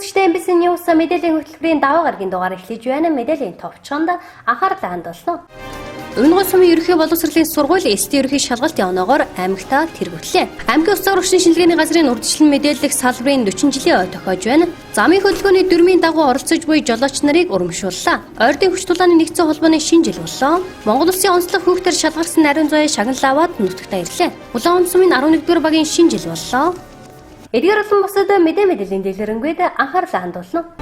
үзэгчдээ MBC News мэдээллийн хөтөлбөрийн даваа гарагийн дугаар эхлэж байна. Мэдээллийн товчхонд анхаарлаа хандуулна. Өмнөгөө сумын ерөнхий боловсролын сургууль СТ ерөнхий шалгалтын оноогоор аймагтаа тэргүүллээ. Аймгийн Улс орчин шинжилгээний газрын урьдчилан мэдээлэх салбарын 40 жилийн ой тохиож байна. Замын хөдөлгөөний дүрмийн дагуу оролцож буй жолооч нарыг урамшууллаа. Ойрдын хүч тулааны нэгдсэн холбооны шинэ жил боллоо. Монгол Улсын онцлог хүүхдэр шалгарсан нарийн зоёо шагналаа аваад нутагтаа ирлээ. Улаан сумын 11-р багийн шинэ жил боллоо. Эдгээр олон бусад мэдээллийн дэлгэрэнгээд анхаарлаа хандуулна.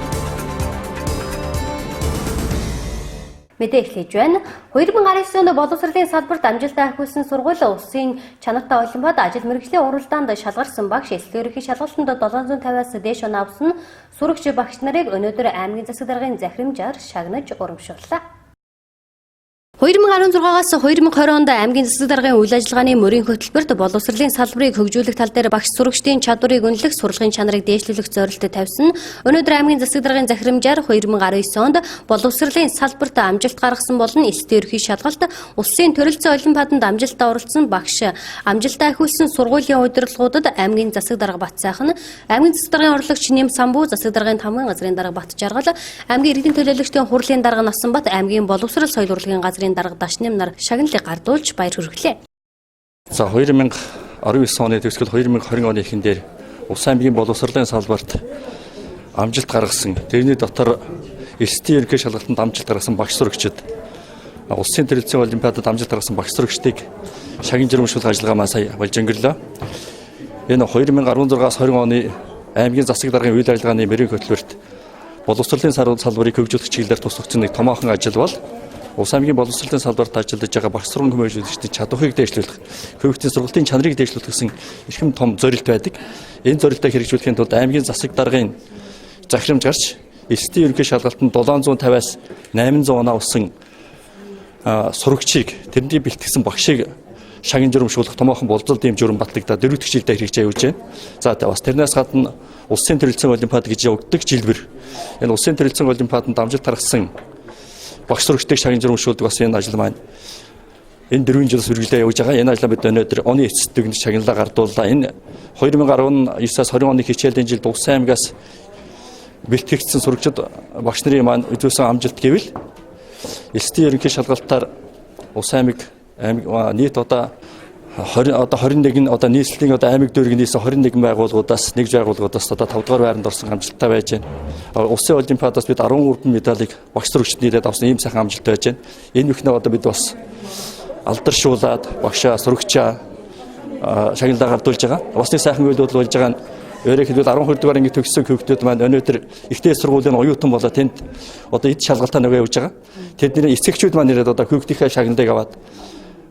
Мэдээ эхлэж байна. 2019 онд боловсролын салбарт амжилтаа ахиулсан сургууль улсын чанартай олимпиад ажил мэргэжлийн уралдаанд шалгарсан багш эслийн ерөнхий шалгалтанд 750-аас дээш оноо авсан сурагч багш нарыг өнөөдөр аймгийн засаг даргын захирамжаар шагнаж урамшууллаа. 2016-аас 2020 онд аймгийн засаг даргын үйл ажиллагааны мөрийн хөтөлбөрт боловсролын салбарыг хөгжүүлэх тал дээр багш сурагчдын чадварыг үнэлэх, сургалтын чанарыг дээшлүүлэх зорилттой тавьсан. Өнөөдөр аймгийн засаг даргын захирамжаар 2019 онд боловсролын салбарт амжилт гаргасан болон эслийн ерөнхий шалгалт, улсын төрөлцөө олимпиаданд амжилтаа оролцсон багш, амжилтаа ахиулсан сургуулийн удирдлагуудад аймгийн засаг дарга Батсайхан, аймгийн засаг даргын орлогч Нэм Самбуу, засаг даргын тамгын газрын дарга Бат Жаргал, аймгийн иргэдийн төлөөлөгчдийн хурлын дарга Насанбат, аймгийн боловсрол соёл урлагийн газрын дарга Дашням нар шагналыг гардуулж баяр хүргэлээ. За 2019 оны төгсгөл 2020 оны эхэндээр Улс аймгийн боловсролын салбарт амжилт гаргасан. Тэрний дотор СТ ерөнхий шалгалтанд амжилт гаргасан багш сурагчид, улсын төрөлцөө олимпиадад амжилт гаргасан багш сурагчдыг шагнаж урамшуулах ажиллагаа сая болж өнгөрлөө. Энэ 2016-аас 20 оны аймгийн засаг даргын үйл ажиллагааны мөрийн хөтөлбөрт боловсролын салбарыг хөгжүүлэх чиглэлээр тусгацсан нэг томоохон ажил бол Улс аймгийн боловсролын салбарт ажиллаж байгаа багш сургууль хүмүүжүүлэгчдийн чадварыг дээшлүүлэх, хүүхдийн сургалтын чанарыг дээшлүүлэх гэсэн эрхэм том зорилт байдаг. Энэ зорилтоо хэрэгжүүлэхийн тулд аймгийн засаг даргын захирамж гарч СТ ерөнхий шалгалтанд 750-аас 800 оноо авсан сурагчийг, тэрний бэлтгэсэн багшийг шагнаж урамшуулах томоохон болзол дэм журам батлагдаад дөрөвдөг жилдээ хэрэгжиж явж байна. За бас тэрнээс гадна улсын төрөлцөө олимпиад гэж явагддаг жилбэр. Энэ улсын төрөлцөө олимпиаданд амжилт гаргасан багш сурагчдыг шагнаж урамшуулдаг бас энэ ажил маань энэ 4 жилээс үргэлжлээ явж байгаа. Энэ ажлаа бид өнөөдөр оны эцэст дүгнэж шагналаа гардууллаа. Энэ 2019-аас 20 оны хичээлийн жилд Улс аймгаас бэлтгэгдсэн сурагчид багш нарын маань үзүүлсэн амжилт гэвэл СТ ерөнхий шалгалтаар Улс аймаг нийт одоо 21 нийслэлийн аймаг дүүргийн нийсэн 21 байгууллагуудаас нэгж байгууллагуудаас 5 дугаар байранд орсон амжилттай байж байна. Улсын олимпиадаас бид 13 медалийг багш сурагчид нийлээд авсан ийм сайхан амжилт байж байна. Энэ бүхнээ бид бас алдаршуулад багшаа сурагчаа шагналаа гардуулж байгаа. Бас нэг сайхан үйл болж байгаа нь өөрөөр хэлбэл 12 дугаар анги төгссөн хүүхдүүд маань өнөөдөр ихтэй сургуулийн оюутан болоод тэнд эд шалгалтаа нөгөө явж байгаа. Тэдний эцэгчүүд маань ирээд хүүхдийнхээ шагналыг аваад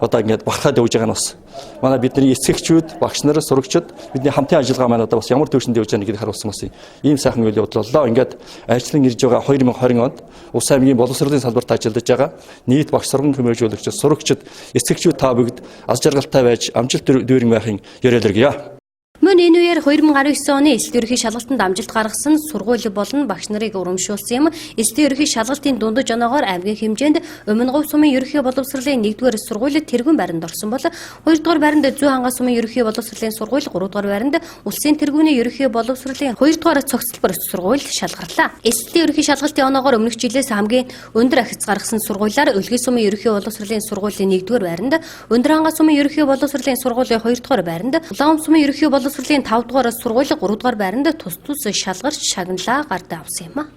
ингээд багтаад явж байгаа нь бас манай бидний эцэгчүүд, багш нар, сурагчид бидний хамтын ажиллагаа маань бас ямар төвшөнд явж байгааг харуулсан бас ийм сайхан үйл явдал боллоо. Ингээд ажлын ирж байгаа 2020 онд Улс аймгийн боловсролын салбарт ажиллаж байгаа нийт багш сургууль хүмүүжүүлэгчид, сурагчид, эцэгчүүд та бүгд аз жаргалтай байж амжилт дүүрэн байхын ёроолгоё. Мөн энэ үеэр 2019 оны эслийн ерөнхий шалгалтанд амжилт гаргасан сургууль болон багш нарыг урамшуулсан юм. Эслийн ерөнхий шалгалтын дундаж оноогоор аймгийн хэмжээнд Өмнөгов сумын ерөнхий боловсролын 1-р сургууль тэргүүн байранд орсон бол 2-р байранд Зүй хангаа сумын ерөнхий боловсролын сургууль, 3-р байранд Улсын тэргүүний ерөнхий боловсролын 2-р цогцлбор сургууль шалгарлаа. Эслийн ерөнхий шалгалтын оноогоор өмнөх жилээс хамгийн өндөр ахиц гаргасан сургуулиар Өлгий сумын ерөнхий боловсролын сургуулийн 1-р байранд, Өндөр хангаа сумын ерөнхий боловсролын сургуулийн 2-р байранд, Улаан сумын ерөнхий боловсролын 5-р сургууль 3-р байранд тус шалгарч шагналаа гард авсан юм.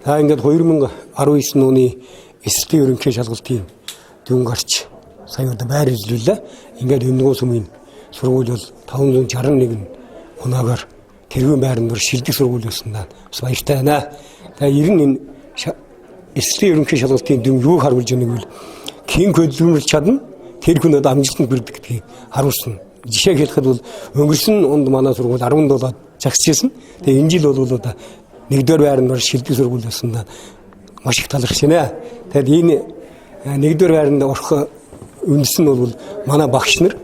За ингээд 2019 оны эслийн ерөнхий шалгалтын дүн гарч сая удаа байр илрүүлээ. Ингээд Өмнөгов сумын сургууль бол 561 оноогаар тэргүүн байранд шилдэг сургууль болсондаа бас баяртай байна. Тэгээ ер нь энэ эслийн ерөнхий шалгалтын дүн юу харуулж байгааг нь хэн хөдөлмөрлж чадна, тэр хүн амжилтанд хүрдэг гэдгийг харуулсан. Жишээ хэлэхэд бол өнгөрсөн онд манай сургууль 17-д загсчихсан. Тэгээ энэ жил бол 1-р байранд шилдэг сургууль болсондоо маш их талархаж байна. Тэгэхээр энэ 1-р байранд орох үндэс нь бол манай багш нар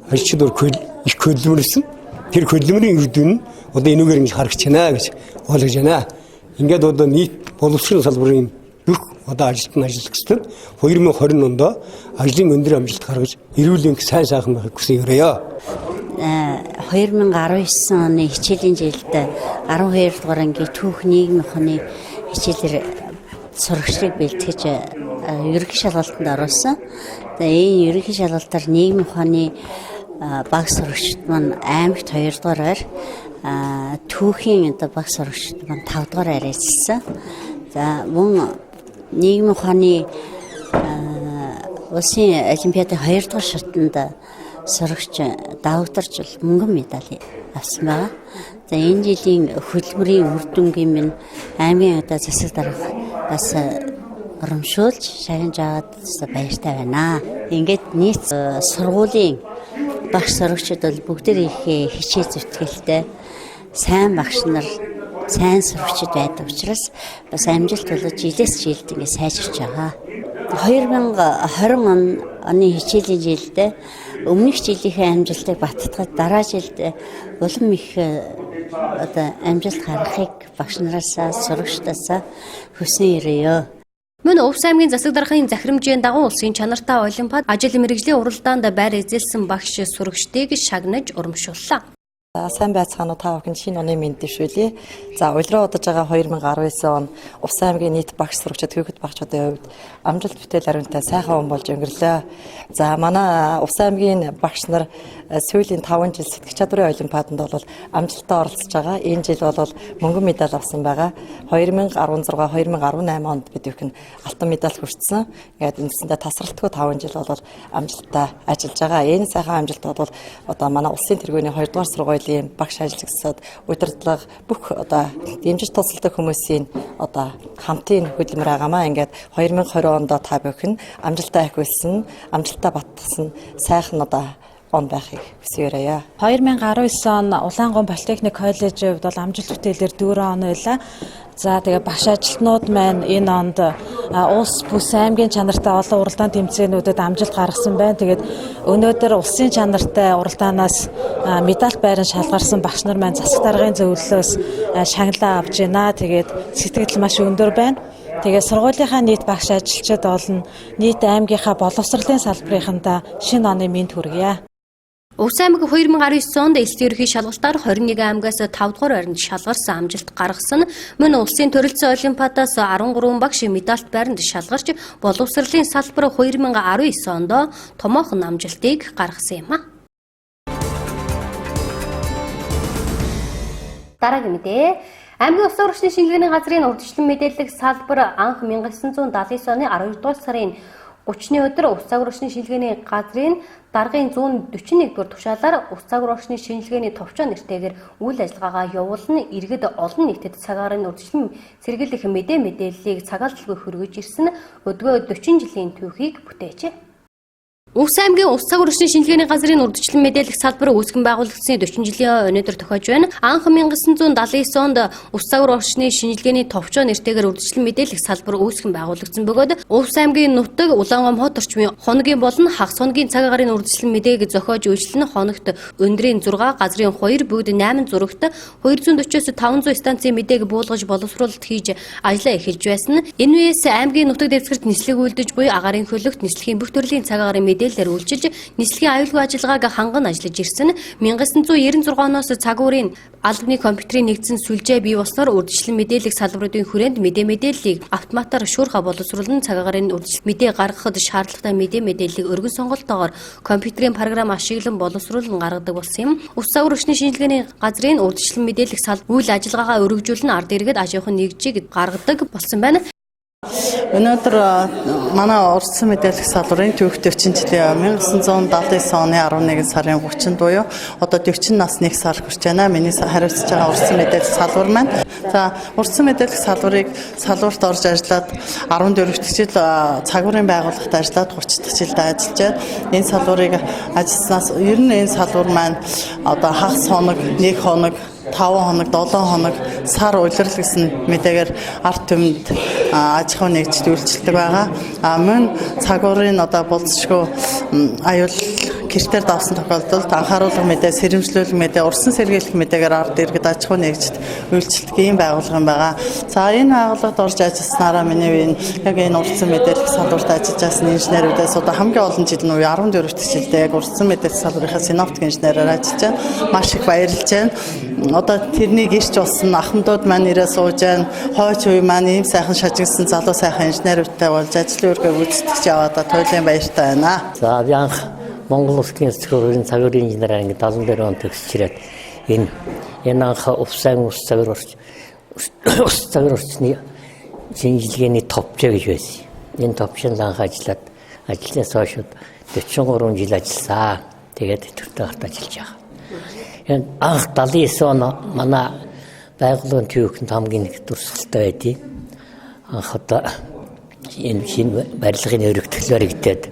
ажлчид их хөдөлмөрлсөн. Тэр хөдөлмөрийн үр дүн нь энүүгээр ингэж харагдаж байна гэж ойлгож байна. Ингээд нийт боловсролын салбарын бүх ажилтны ажиллагчдад 2020 онд ажлын өндөр амжилт гаргаж эрүүл мэндийн сайн сайхан байхыг хүсье. 2019 оны хичээлийн жилд 12 дугаар ангийн түүх нийгмийн ухааны хичээлээр сурагчдыг бэлтгэж ерөнхий шалгалтанд оруулсан. Энэ ерөнхий шалгалтаар нийгмийн ухааны баг сурагчид маань аймагт 2 дугаараар түүхийн баг сурагчид маань 5 дугаараар ажилласан. За мөн нийгмийн ухааны улсын олимпиадын 2 дугаар шатнд сурагч давтарч мөнгөн медаль авсан байна. За энэ жилийн хөтөлбөрийн үр дүнгийн минь аймгийн засаг дарга бас урамшуулж шагнаж аваад баяртай байна. Ингээд нийт сургуулийн багш сурагчид бол бүгдээр их хичээл зүтгэлтэй сайн багш нар сайн сурагчид байдаг учраас бас амжилт болоод жилээс жилд ингээд сайжирч байгаа. 2020 оны хичээлийн жилд өмнөх жилийнхээ амжилтыг баттгаж дараа жилд улам их амжилт гаргахыг багш нараасаа сурагчдаасаа хүсэн ирээё. Мөн Увс аймгийн засаг даргын захирамжийн дагуу улсын чанартай олимпиад ажил мэргэжлийн уралдаанд байр эзэлсэн багш сурагчдыг шагнаж урамшууллаа. Сайн байцгаана уу та бүхэн шинэ оны мэнд дэвшүүлье. За улираа удаж байгаа 2019 он Увс аймгийн нийт багш сурагчид хүүхэд багчуудын хувьд амжилт бүтээл ариунтай сайхан он болж өнгөрлөө. За манай Увс аймгийн багш нар сүүлийн 5 жил сэтгэх чадрын олимпиаданд бол амжилттай оролцож байгаа. Энэ жил бол мөнгөн медаль авсан байгаа. 2016, 2018 онд бид бүхэн алтан медаль хүртсэн. Ингээд үндсэндээ тасралтгүй 5 жил бол амжилттай ажиллаж байгаа. Энэ сайхан амжилт бол одоо манай улсын тэргүүний 2 дугаар сургуулийн багш ажиллагчид удирдлага бүх одоо дэмжиж тусалдаг хүмүүсийн одоо хамтын хөдөлмөр байгаамаа. Ингээд 2020 онд та бүхэн амжилттай ахиулсан, амжилттай баттгсан сайхан одоо он байхыг хүсье. 2019 он Улаангон политехник коллежийн хувьд бол амжилт бүтээлээр 4 он байлаа. За тэгээ багш ажилтнууд маань энэ онд улс бүс аймгийн чанартай олон уралдаан тэмцээнүүдэд амжилт гаргасан байна. Тэгээд өнөөдөр улсын чанартай уралдаанаас медаль байран шалгарсан багш нар маань засаг даргын зөвлөлөөс шагналаа авч байна. Тэгээд сэтгэл маш өндөр байна. Тэгээ сургуулийнхаа нийт багш ажилчид олон нийт аймгийнхаа боловсролын салбарынхандаа шинэ оны мэнд хүргье. Увс аймаг 2019 онд элдв ерхий шалгалтаар 21 аймгаас 5 дугаар байранд шалгарсан амжилт гаргасан мөн улсын төрөлцсөн олимпиадаас 13 багш медальт байранд шалгарч боловсролын салбар 2019 онд томоохон амжилтыг гаргасан юм а. Дараагийн мэдээ аймгийн улсын урагшны шинжилгээний газрын урьдчилан мэдээлэх салбар анх 1979 оны 12 дугаар сарын 30-ны өдөр Увс урагшны шинжилгээний газрын даргын 141 дугаар тушаалаар Увс урагшны шинжилгээний товчоо нэртэйгээр үйл ажиллагаагаа явуулна иргэд олон нийтэд цагаарын урьдчилан сэргийлэх мэдээллийг цагаалтлгүй хөргөж ирсэн өдгөө 40 жилийн түүхийг бүтээжээ. Увс аймгийн Увс урагшны шинжилгээний газрын урьдчилан мэдээлэх салбар үүсгэн байгуулагдсны 40 жилийн өнөөдөр тохиож байна. Анх 1979 онд Увс урагшны шинжилгээний товчоо нэртэйгээр урьдчилан мэдээлэх салбар үүсгэн байгуулагдсан бөгөөд Увс аймгийн нутаг Улаангом хот орчмын хоногийн болон хагас хоногийн цаг агаарын урьдчилан мэдээг зохиож үйлчлэн хоногт өндрийн 6 газрын 2 бүгд 8 зурагт 240-оос 500 станцын мэдээг буулгаж боловсруулалт хийж ажиллаа эхэлж байсан. Энэ үеэс аймгийн нутаг дэвсгэрт нислэг үйлдэж буй агаарын хөлөгт нислэгийн бүх төрлийн цаг агаарын мэдээлэлээр үйлчилж нислэгийн аюулгүй ажиллагааг ханган ажиллаж ирсэн. 1996 оноос цагуурын албаны компьютерийн нэгдсэн сүлжээ бий болсноор урьдчилан мэдээлэх салбаруудын хүрээнд мэдээллийг автоматар шуурхай боловсруулан цаг агаарын урьдчилан мэдээ гаргахад шаардлагатай мэдээллийг өргөн сонголтоогоор компьютерийн програм ашиглан боловсруулан гаргадаг болсон юм. Увс урагшны шинжилгээний газрын урьдчилан мэдээлэх салбар үйл ажиллагаагаа өргөжүүлэн ард иргэд аж ахуйн нэгжийг гаргадаг болсон байна. Өнөөдөр манай урьдчилан мэдээлэх салбарын түүх 40 жилийн 1979 оны 11 сарын 30-нд буюу одоо 40 насны их сар хүрч байна. Миний хариуцж байгаа урьдчилан мэдээлэх салбар маань. За урьдчилан мэдээлэх салбарыг салбарт орж ажиллаад 14 дахь жил цагуурын байгууллагт ажиллаад 30 дахь жилд ажиллаж байна. Энэ салбарыг ажилласнаас ер нь энэ салбар маань одоо хагас хоног, 1 хоног 5 хоног, 7 хоног сар улирал гэсэн мэдээгээр ард түмэнд аж ахуй нэгжид үйлчилдэг байгаа. Мөн цагуурын одоо болцшгүй аюул гэртээр давсан тохиолдолд анхааруулга мэдээ, сэрэмжлүүлэг мэдээ, урсан сэргийлэх мэдээгээр ард иргэд аж ахуй нэгжид үйлчлдэг ийм байгууллага байгаа. За энэ байгууллагад орж ажилласнараа миний яг энэ урсан мэдээлэх салбарт ажиллаж байсан инженерүүдээс одоо хамгийн олон жил нь 14 дэх жилдээ яг урсан мэдээлэх салбарынхаа синоптик инженерээр ажиллаж байна. Маш их баярлж байна. Одоо тэрнийг ирч болсон ахмадууд маань ирээ сууж байна. Хойч үе маань ийм сайхан шажигдсан залуу сайхан инженерүүдтэй болж ажлын үргээ гүйцэтгэж яваад туйлын баяртай байна. За би анх Монгол Улсын зөвхөн цагуурын инженер анги 72 он төгсчирээд энэ анх уфсан ус цагур орчны шинжилгээний товчоо гэж байсан. Энэ товчонд анх ажиллаад ажлаас хойш 43 жил ажилласан. Тэгээд төртөө гарт ажиллаж байгаа. Энэ анх 79 он манай байгууллагын төвхөнд хамгийн их дурсгалтай байдیں۔ Анх одоо энэ шинэ барилгын өргөтгөлөөр игдээд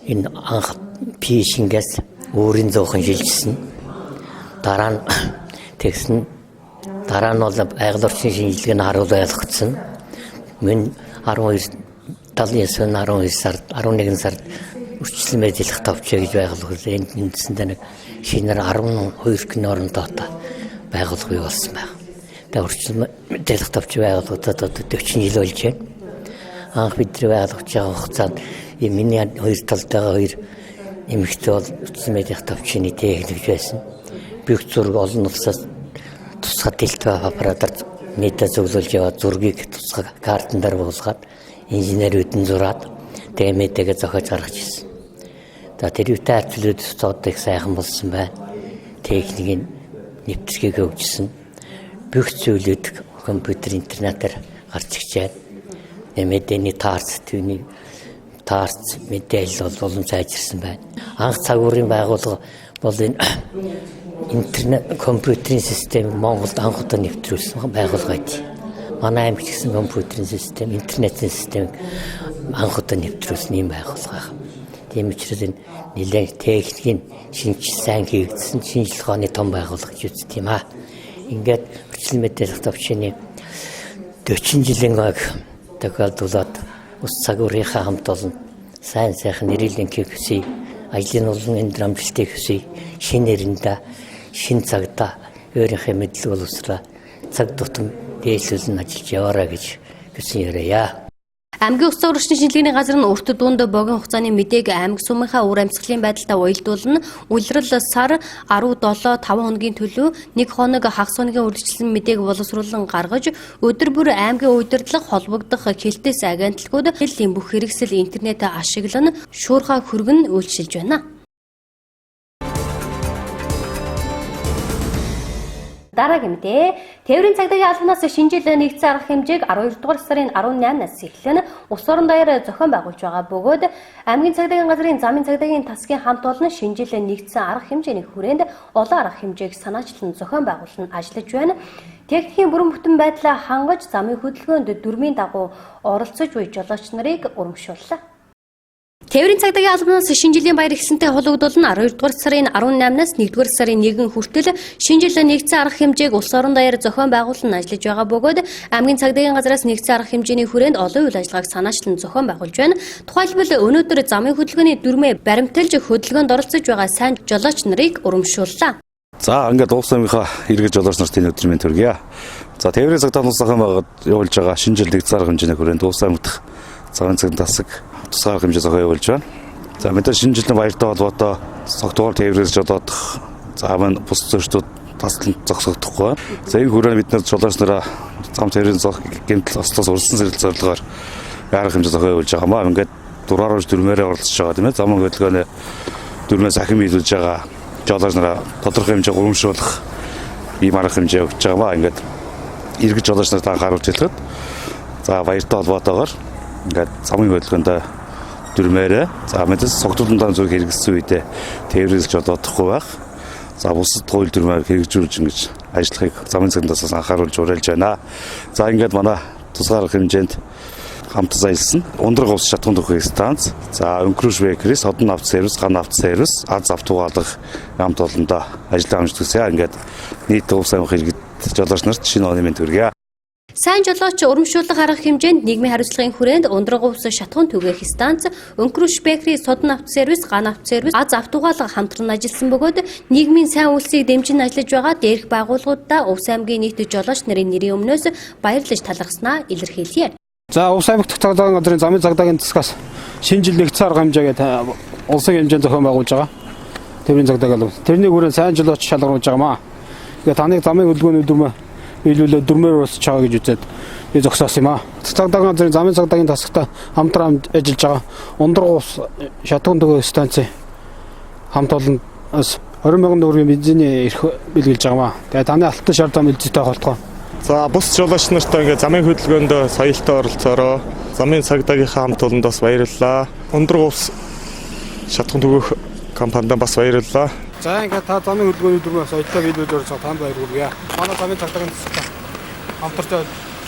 энэ анх пишингээс өөрийн зоохон шилжсэн. Дараа нь тэгсэн дараа нь бол байгууллагын шинжилгээний харуул ойлгогдсон. Мөн 12 сард 11 сард үрчлэн мэдээлэх товчоо гэж байгуулах энд үндсэндээ нэг шинээр 12 гинэ орондоо байгуулах бий болсон байна. Тэгээ үрчлэн мэдээлэх товчоо байгуулагдаад одоо 40 жил болж байна. Анх бидний байгуулж байгаа хугацаанд миний хоёр талдаа хоёр эмэгтэй бол үрчлэн мэдээлэх товчооны техник байсан. Бүх зураг олон улсаас тусгай дэлтвэ аппаратаар мэдээ зөвлөж яваад зургийг тусгай картан дээр буулгаад инженерүүд нь зураад тэгээ мэдээгээ зохиож гаргаж ирсэн. За тэр үетэй ажлууд цоод их сайхан болсон байна. Техникийн нэвтрүүлгийг өгчсөн. Бүх зүйлүүд компьютер интернетээр гарч ирж байна. Мэдээний таарц түүний таарц мэдээлэл бол улам сайжирсан байна. Анх цагуурын байгууллага бол энэ интернет компьютерийн систем Монголд анх удаа нэвтрүүлсэн байгууллага байд. Манай аймагт гэсэн компьютерийн систем, интернетийн систем анх удаа нэвтрүүлсэн юм байгууллага. Тийм учраас энэ нэлээд техникийн шинжилсэн хийгдсэн шинжилгээ ухааны том байгууллага гэж үздэг юм аа. Ингээд үрчлэн мэдээлэх товчооны 40 жилийн тохиолдуулаад ус цагуурынхаа хамт олон сайн сайхан нэрийлийн хэвсий ажлын олон энэ амжилтыг хүсье. Шинэ нэрэндээ шинэ цагта өөрийнхөө мэдлэг боловсроо цаг тутам дээшлүүлэн ажиллаж яваарай гэж хүсэн яриа. Аймгийн ус цагуурчны шинжилгээний газар нь урт дунд богино хугацааны мэдээг аймаг сумынхаа үр амьсгалын байдалтай уялдуулна. Улирал сар 17-5 хоногийн төлөө нэг хоног хагас хоногийн үргэлжлэн мэдээг боловсруулан гаргаж өдөр бүр аймгийн удирдлага холбогдох хэлтээс агентлагууд хэллийн бүх хэрэгсэл интернетээ ашиглан шуурхай хөргөн үйлчилж байна. Дараагийн мэдээ. Тээврийн цагдаагийн албанаас шинэ жил нэгдсэн арга хэмжээг 12 дугаар сарын 18-наас эхлэн улс орон даяар зохион байгуулж байгаа бөгөөд аймгийн цагдаагийн газрын замын цагдаагийн тасгийн хамт олон шинэ жил нэгдсэн арга хэмжээний хүрээнд олон арга хэмжээг санаачлан зохион байгуулан ажиллаж байна. Техникийн бүрэн бүтэн байдлаа хангаж замын хөдөлгөөнд дүрмийн дагуу оролцож буй жолооч нарыг урамшууллаа. Тээврийн цагдаагийн албанаас шинэ жилийн баяр эхлэнтэй холбогдуулан 12 дугаар сарын 18-наас 1 дугаар сарын 1 хүртэл шинэ жил нэгдсэн арга хэмжээг улс орон даяар зохион байгуулан ажиллаж байгаа бөгөөд аймгийн цагдаагийн газраас нэгдсэн арга хэмжээний хүрээнд олон үйл ажиллагааг санаачлан зохион байгуулж байна. Тухайлбал өнөөдөр замын хөдөлгөөний дүрмээ баримталж хөдөлгөөнд оролцож байгаа сайн жолооч нарыг урамшууллаа. За ингээд улс орныхаа иргэж жолооч нарт энэ өдрийн төргийа. За тээврийн цагдаагийн зохион байгуулалт явуулж байгаа шинэ жил нэгдсэн арга хэмжээний хүрээнд улс аймагт цагаан цагт тасаг тусгай арга хэмжээ зохион явуулж байна. За мэдээ шинэ жилийн баяртай холбоотой цогтгоор тээврээс жолоодох за маань бус зөрчдүүд таслан зогсогдохгүй. За энэ хүрээнд бид нар жолооч нараа зам тээврийн гэмтэл ослоос урьдчилан сэрэл зорилгоор арга хэмжээ зохион явуулж байгаа маа. Ингээд дураарж дүрмээрээ оролцож байгаа тийм ээ. Замын хөдөлгөөний дүрмээс ахин биелүүлж байгаа жолооч нараа тодорхой хэмжээ урамшуулах ийм арга хэмжээ өгч байгаа маа. Ингээд иргэж жолооч нарт анхааруулж хэлэхэд за баяртай холбоотойгоор ингээд замын хөдөлгөөнд дүрмээрээ за мэдээс цогцлолтон зүрх хэрэгжсэн үедээ тээврэлж жолоодохгүй байх. За бусад хууль дүрмээр хэрэгжүүлж ингэж ажиллахыг замын цагтаас анхааруулж уриалж байна. За ингээд манай тусгай арга хэмжээнд хамт аялсан ундраг ус шатхуун дөхөх станц, за өнгөрөөш бэкерис, одон авто сервис, ган авто сервис, аз авто угаалгах хамт олондоо ажиллаж амжилт хүсье. Ингээд нийт ус аймаг иргэд жолооч нарт шинэ оны мэнд хүргэе. Сайн жолооч урамшуулга гаргах хэмжээнд нийгмийн хариуцлагын хүрээнд ундраг увс шатхуун түгээх станц, өнкрүш бекри содон автосервис, ган автосервис, аз автогаалга хамтран ажилласан бөгөөд нийгмийн сайн үйлсийг дэмжин ажиллаж байгаа дээрх байгууллагуудаа Увс аймгийн нийт жолооч нарын нэрийн өмнөөс баярлаж талархснаа илэрхийлье. За Увс аймаг дахь цагдаагийн газрын замын цагдаагийн засгаас шинэ жил нэгдсэн арга хэмжээгээд улсын хэмжээнд зохион байгуулж байгаа. Тээврийн цагдаагийн тэрний хүрээнд сайн жолооч шалгаруулж байгаамаа. Тэгээ таныг замын хөдөлгөөний дүрмээ биелүүлээ дүрмээр уусч байгаа гэж үзээд би зогсоосон юм аа. Цагдаагийн газрын замын цагдаагийн тасагтай хамтран ажиллаж байгаа ундраг ус шатхуун түгээх станцын хамт олон 20,000 төгрөгийн бензиний эрх бэлгэлж байгаамаа. Тэгээ таны алтан шар зам элзэтэй холтгоо. За бус жолооч нартай ингээ замын хөдөлгөөнд соёлтой оролцоороо замын цагдаагийнхаа хамт олонд бас баярлалаа. Ундраг ус шатхуун түгээх компанид бас баярлалаа. За ингээ та замын хөдөлгөөний дүрмээ соёлтой биелүүлж орсон танд баяргуулъя. Манай замын цагдаагийн засагтай хамтарч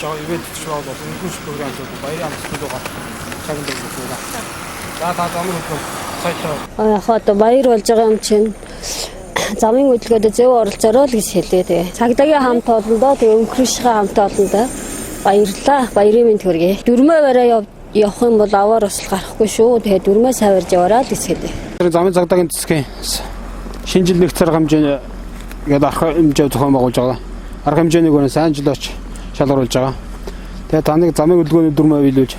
жоо ивент шоуд бол өнхөш програм зүйл баярын амжилттай байгаа. Цагаан дөрвөлөө. За та замын хөдөлгөөн соёлтой. Хаад баяр болж байгаа юм чинь замын хөдөлгөөд зөв оролцоороо л гэж хэлээ. Тэгээ цагдаагийн хамт олондоо тэгээ өнхрөшийн хамт олондоо баярлалаа. Баярын мэнд хүргэе. Дүрмээ бараа явах юм бол аваар бас гарахгүй шүү. Тэгээ дүрмээ саварж яваараа л гэж хэлээ. Замын цагдаагийн засгийн шинэ жил нэгдсэн арга хэмжээ гэдэг арга хэмжээ зохион байгуулж байгаа. Арга хэмжээнийг өөрөө сайн жолооч шалгаруулж байгаа. Тэгээ таныг замын хөдөлгөөний дүрмээ биелүүлж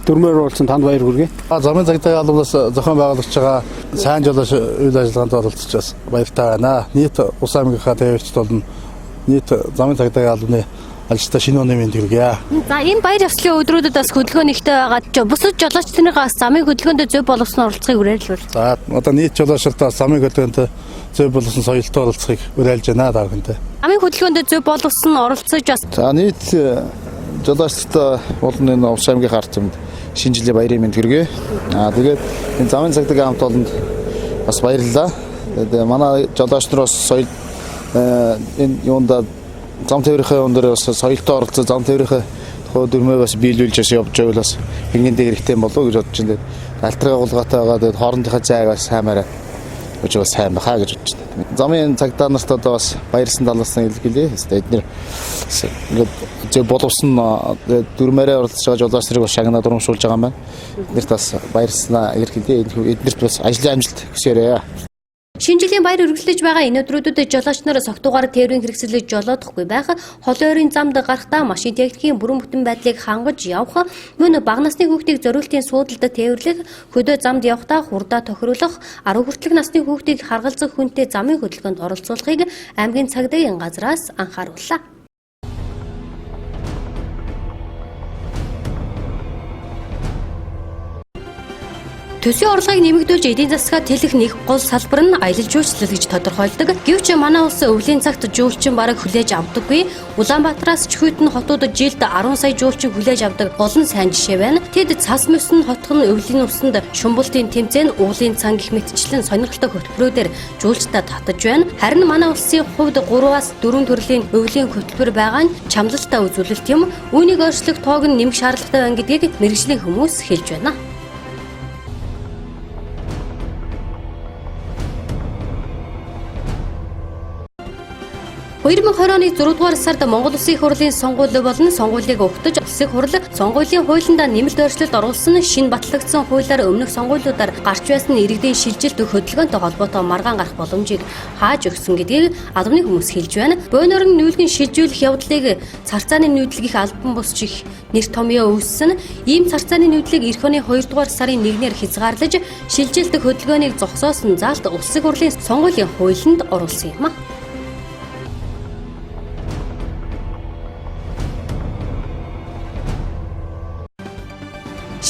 дүрмээр оруулсан танд баяр хүргэе. Замын цагдаагийн албаас зохион байгуулагч байгаа сайн жолооч үйл ажиллагаанд оролцож бас баяртай байна. Нийт Увс аймгийнхаа тээвэрчд болон нийт замын цагдаагийн албаны ажилтнаа шинэ оны мэнд хүргэе. За энэ баяр ёслолын өдрүүдэд бас хөдөлгөөнийхтэй байгаа. Бусад жолооч нарыгаас замын хөдөлгөөнд зөв болгосноо оролцохыг уриалвал. За одоо нийт жолоочдоо замын хөдөлгөөнд зөв болгосон соёлтой оролцохыг уриалж байна та бүхэндээ. Замын хөдөлгөөнд зөв болгосон оролцож бас. За нийт жолоочдод болон энэ Увс аймгийн ард түмэнд шинэ жилийн баярын мэнд хүргэе. Тэгээд энэ замын цагдаагийн хамт олонд бас баярлалаа. Тэгээд манай жолооч нар бас соёл энэ юунда зам тээврийнхээ өндөр бас соёлтой оролцоо зам тээврийнхээ дүрмээ бас биелүүлж явж байвал бас хингийн дээр хэрэгтэй болов уу гэж бодож байна. Альтрын агуулгатай байгаа. Тэгээд хоорондынхаа зайг бас саймаараа гэж бас сайн бахаа гэж бодож байна. Замын цагдаа нарт одоо бас баярлсан талаасаа илэрхийлье. Эдгээр ингээд зөв боловсон дүрмээрээ оролцож байгаа жолооч нарыг бас шагнаад урамшуулж байгаа юм байна. Эднэрт бас баярлснаа илэрхийлье. Эднэрт бас ажлын амжилт хүсье. Шинэ жилийн баяр үргэлжлэж байгаа энэ өдрүүдэд жолооч нар согтуугаар тээврийн хэрэгслийг жолоодохгүй байх, холын ойрын замд гарахдаа машин техникийн бүрэн бүтэн байдлыг хангаж явах, мөн бага насны хүүхдийг зориултын суудалд тээвэрлэх, хөдөө замд явахдаа хурдаа тохируулах, 10 хүртэлх насны хүүхдийг харгалзах хүнтэй замын хөдөлгөөнд оролцуулахыг аймгийн цагдаагийн газраас анхаарууллаа. Төсвийн орлогыг нэмэгдүүлж эдийн засгаа тэлэх нэг гол салбар нь аялал жуулчлал гэж тодорхойлдог. Гэвч манай улс өвлийн цагт жуулчин бараг хүлээж авдаггүй. Улаанбаатараас Чөхөтн хотууд жилд 10 сая жуулчин хүлээж авдаг гол нь сайн жишээ байна. Тэд цас мөсөн хотхон өвлийн усанд шумбалтын тэмцээн, уулын цан гэх мэтчлэн сонирхолтой хөтөлбөрүүдээр жуулчдаа татаж байна. Харин манай улсын хувьд 3-аас 4 төрлийн өвлийн хөтөлбөр байгаа нь чамлалтай үзүүлэлт юм. Үүнийг өөрчлөх тоог нь нэмэх шаардлагатай байна гэдгийг мэргэжлийн хүмүүс хэлж байна. Хоёрын 2020 оны 6 дугаар сард Монгол Улсын их хурлын сонгуул болон сонгуулийг өгтөж Улсын их хурл сонгуулийн хуулинд нэмэлт өөрчлөлт оруулсан шинэ батлагдсан хуулиар өмнөх сонгуулиудаар гарч байсан иргэдийн шилжилт хөдөлгөөнтэй холбоотой маргаан гарах боломжийг хааж өгсөн гэдгийг албаны хүмүүс хэлж байна. Бөөнөр нь нүүлгэн шилжүүлэх явдлыг царцааны нүүдлэг их албан бусч их нэр томьёо үүссэн. Ийм царцааны нүүдлийг эх оны 2 дугаар сарын 1-ээр хязгаарлаж шилжилт хөдөлгөөнийг зогсоосон заалт Улсын их хурлын сонгуулийн хуулинд оруулсан юм а.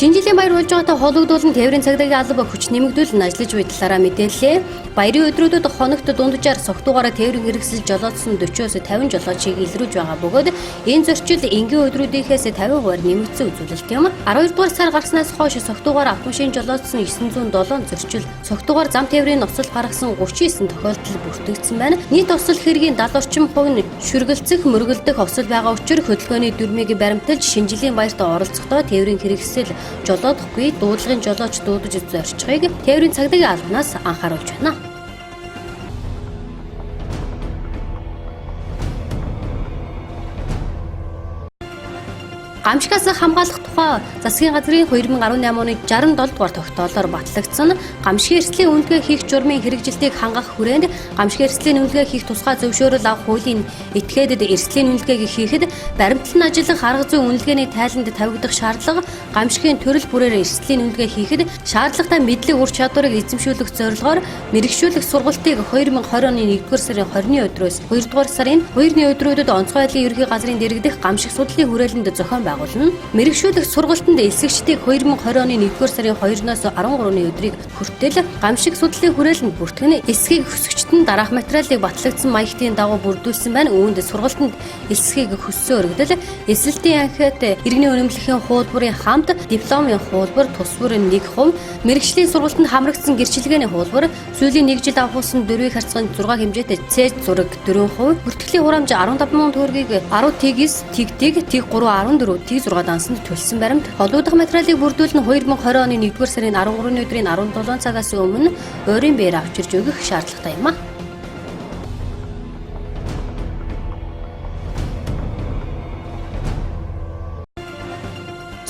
Шинэ жилийн баяр болж байгаатай холбогдуулан тээврийн цагдаагийн алба хүч нэмэгдүүлэн ажиллаж буй талаараа мэдээллээ. Баярын өдрүүдэд хоногт дунджаар согтуугаараа тээврийн хэрэгсэл жолоодсон 40-оос 50 жолоочийг илрүүлж байгаа бөгөөд энэ зөрчил энгийн өдрүүдийнхээс 50% нэмэгдсэн үзүүлэлт юм. 12 дугаар сар гарснаас хойш согтуугаар автомашин жолоодсон 907 зөрчил, согтуугаар зам тээврийн ноцол гаргасан 39 тохиолдол бүртгэгдсэн байна. Нийт осол хэргийн 70 орчим хувь нь шүргэлцэх, мөргөлдөх осол байгаа учраас хөдөлгөөний дүрмийг баримталж шинэ жилийн баярт оролцохдоо тээврийн хэрэгсэл жолоодохгүй дуудлагын жолооч дуудаж зорчихыг тээврийн цагдаагийн албанаас анхааруулж байна. Гамшигаас хамгаалах тухай засгийн газрын 2018 оны 67 дугаар тогтоолоор батлагдсан гамшигын эрсдлийн үнэлгээ хийх журмын хэрэгжилтийг хангах хүрээнд гамшигын эрсдлийн үнэлгээ хийх тусгай зөвшөөрөл авах хуулийн этгээдэд эрсдлийн үнэлгээг хийхэд баримтлан ажиллах арга зүйн үнэлгээний тайланд тавигдах шаардлага, гамшигын төрөл бүрээр эрсдлийн үнэлгээ хийхэд шаардлагатай мэдлэг ур чадварыг эзэмшүүлэх зорилгоор мэрэгшүүлэх сургалтыг 2020 оны 1-р сарын 20-ны өдрөөс 2-р сарын 2-ны өдрүүдэд онцгой байдлын ерөнхий газрын дэргэдэх гамшиг судлалын хүрээлэнд зохион байгуулна. Мэрэгшүүлэх сургалтанд эсэгчдийг 2020 оны 1-р сарын 2-ноос 13-ны өдрийг хүртэл гамшиг судлалын хүрээлэнд бүртгэн эсэхийг хөсгөгчд нь дараах материалыг батлагдсан маягтын дагуу бүрдүүлсэн байна. Үүнд сургалтанд эсэхийг хөссөн өргөдөл, эсэлтийн анхит иргэний үнэмлэхийн хуулбарын хамт дипломын хуулбар тус бүр 1%, мэрэгжлийн сургалтанд хамрагдсан гэрчилгээний хуулбар, сүүлийн 1 жил авахсан дөрвийг харьцан 6 хэмжээтэй C зураг 4%, бүртгэлийн хурамж 15 мянган төгрөгийг 10 тгээс Т-г Т3 14 Т6 дансанд төлсөн баримт холбогдох материалыг бүрдүүлэн 2020 оны 1-р сарын 13-ны өдрийн 17 цагаас өмнө ойрын биеэр авчирж өгөх шаардлагатай юм а.